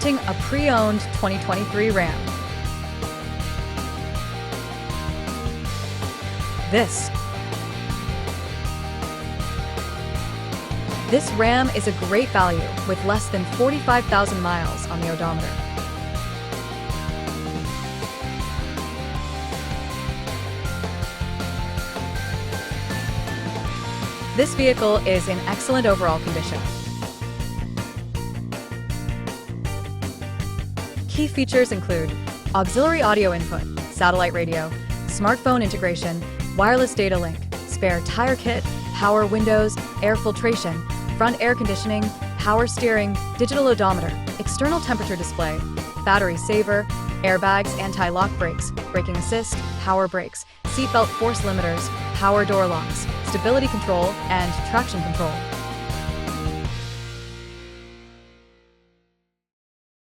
A pre-owned 2023 Ram. This Ram is a great value with less than 45,000 miles on the odometer. This vehicle is in excellent overall condition. Key features include auxiliary audio input, satellite radio, smartphone integration, wireless data link, spare tire kit, power windows, air filtration, front air conditioning, power steering, digital odometer, external temperature display, battery saver, airbags, anti-lock brakes, braking assist, power brakes, seatbelt force limiters, power door locks, stability control, and traction control.